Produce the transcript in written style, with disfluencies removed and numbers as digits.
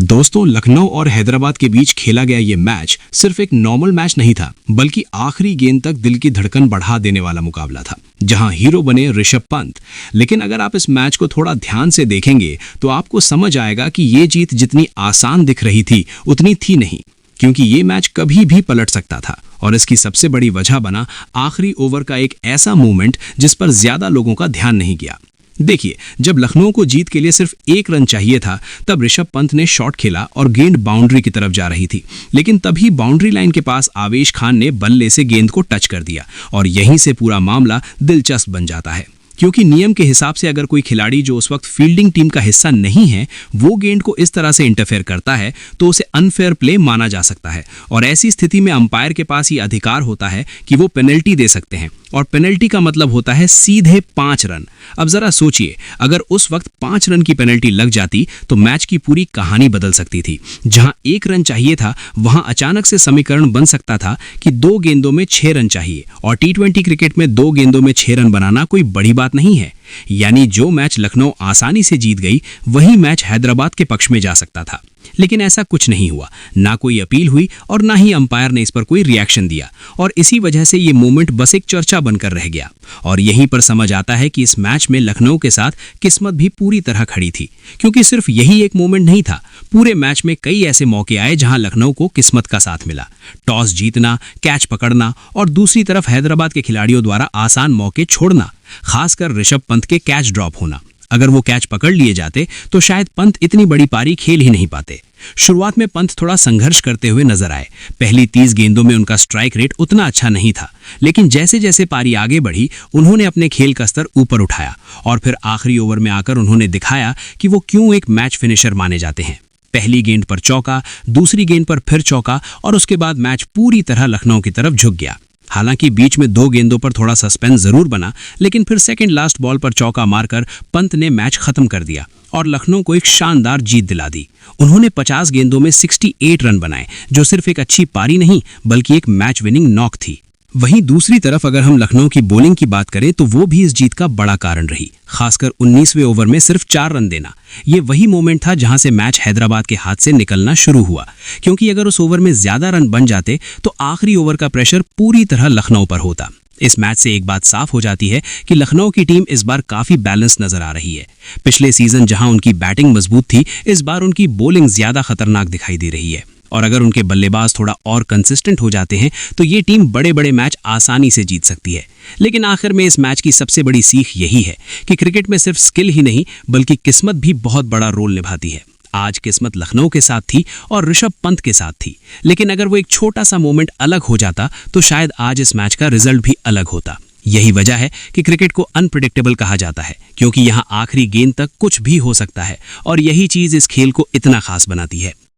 दोस्तों, लखनऊ और हैदराबाद के बीच खेला गया ये मैच सिर्फ एक नॉर्मल मैच नहीं था, बल्कि आखिरी गेंद तक दिल की धड़कन बढ़ा देने वाला मुकाबला था, जहां हीरो बने ऋषभ पंत। लेकिन अगर आप इस मैच को थोड़ा ध्यान से देखेंगे तो आपको समझ आएगा कि ये जीत जितनी आसान दिख रही थी उतनी थी नहीं, क्योंकि ये मैच कभी भी पलट सकता था। और इसकी सबसे बड़ी वजह बना आखिरी ओवर का एक ऐसा मोमेंट जिस पर ज्यादा लोगों का ध्यान नहीं गया। देखिए, जब लखनऊ को जीत के लिए सिर्फ 1 रन चाहिए था, तब ऋषभ पंत ने शॉट खेला और गेंद बाउंड्री की तरफ जा रही थी। लेकिन तभी बाउंड्री लाइन के पास आवेश खान ने बल्ले से गेंद को टच कर दिया और यहीं से पूरा मामला दिलचस्प बन जाता है, क्योंकि नियम के हिसाब से अगर कोई खिलाड़ी जो उस वक्त फील्डिंग टीम का हिस्सा नहीं है वो गेंद को इस तरह से इंटरफेयर करता है तो उसे अनफेयर प्ले माना जा सकता है। और ऐसी स्थिति में अंपायर के पास ये अधिकार होता है कि वो पेनल्टी दे सकते हैं, और पेनल्टी का मतलब होता है सीधे 5 रन। अब जरा सोचिए, अगर उस वक्त 5 रन की पेनल्टी लग जाती तो मैच की पूरी कहानी बदल सकती थी। जहां 1 रन चाहिए था, वहां अचानक से समीकरण बन सकता था कि 2 गेंदों में 6 रन चाहिए, और T20 क्रिकेट में 2 गेंदों में 6 रन बनाना कोई बड़ी बात नहीं है। यानी जो मैच लखनऊ आसानी से जीत गई, वही मैच हैदराबाद के पक्ष में जा सकता था। लेकिन ऐसा कुछ नहीं हुआ, ना कोई अपील हुई और ना ही अंपायर ने इस पर कोई रिएक्शन दिया, और इसी वजह से ये मोमेंट बस एक चर्चा बनकर रह गया। और यहीं पर समझ आता है कि इस मैच में लखनऊ के साथ किस्मत भी पूरी तरह खड़ी थी, क्योंकि सिर्फ यही एक मोमेंट नहीं था। पूरे मैच में कई ऐसे मौके आए जहां लखनऊ को किस्मत का साथ मिला। टॉस जीतना, कैच पकड़ना और दूसरी तरफ हैदराबाद के खिलाड़ियों द्वारा आसान मौके छोड़ना, खासकर ऋषभ पंत के कैच ड्रॉप होना। अगर वो कैच पकड़ लिए जाते तो शायद पंत इतनी बड़ी पारी खेल ही नहीं पाते। शुरुआत में पंत थोड़ा संघर्ष करते हुए नजर आए। पहली 30 गेंदों में उनका स्ट्राइक रेट उतना अच्छा नहीं था, लेकिन जैसे जैसे पारी आगे बढ़ी उन्होंने अपने खेल का स्तर ऊपर उठाया, और फिर आखिरी ओवर में आकर उन्होंने दिखाया कि वो क्यों एक मैच फिनिशर माने जाते हैं। पहली गेंद पर चौका, दूसरी गेंद पर फिर चौका, और उसके बाद मैच पूरी तरह लखनऊ की तरफ झुक गया। हालांकि बीच में 2 गेंदों पर थोड़ा सस्पेंस जरूर बना, लेकिन फिर सेकंड लास्ट बॉल पर चौका मारकर पंत ने मैच खत्म कर दिया और लखनऊ को एक शानदार जीत दिला दी। उन्होंने 50 गेंदों में 68 रन बनाए, जो सिर्फ एक अच्छी पारी नहीं बल्कि एक मैच विनिंग नॉक थी। वहीं दूसरी तरफ अगर हम लखनऊ की बॉलिंग की बात करें तो वो भी इस जीत का बड़ा कारण रही, खासकर 19वें ओवर में सिर्फ 4 रन देना। ये वही मोमेंट था जहां से मैच हैदराबाद के हाथ से निकलना शुरू हुआ, क्योंकि अगर उस ओवर में ज्यादा रन बन जाते तो आखिरी ओवर का प्रेशर पूरी तरह लखनऊ पर होता। इस मैच से एक बात साफ हो जाती है कि लखनऊ की टीम इस बार काफी बैलेंस नजर आ रही है। पिछले सीजन जहां उनकी बैटिंग मजबूत थी, इस बार उनकी बॉलिंग ज्यादा खतरनाक दिखाई दे रही है, और अगर उनके बल्लेबाज थोड़ा और कंसिस्टेंट हो जाते हैं तो ये टीम बड़े बड़े मैच आसानी से जीत सकती है। लेकिन आखिर में इस मैच की सबसे बड़ी सीख यही है कि क्रिकेट में सिर्फ स्किल ही नहीं बल्कि किस्मत भी बहुत बड़ा रोल निभाती है। आज किस्मत लखनऊ के साथ थी और ऋषभ पंत के साथ थी, लेकिन अगर वो एक छोटा सा मोमेंट अलग हो जाता तो शायद आज इस मैच का रिजल्ट भी अलग होता। यही वजह है कि क्रिकेट को अनप्रेडिक्टेबल कहा जाता है, क्योंकि यहाँ आखिरी गेंद तक कुछ भी हो सकता है, और यही चीज इस खेल को इतना खास बनाती है।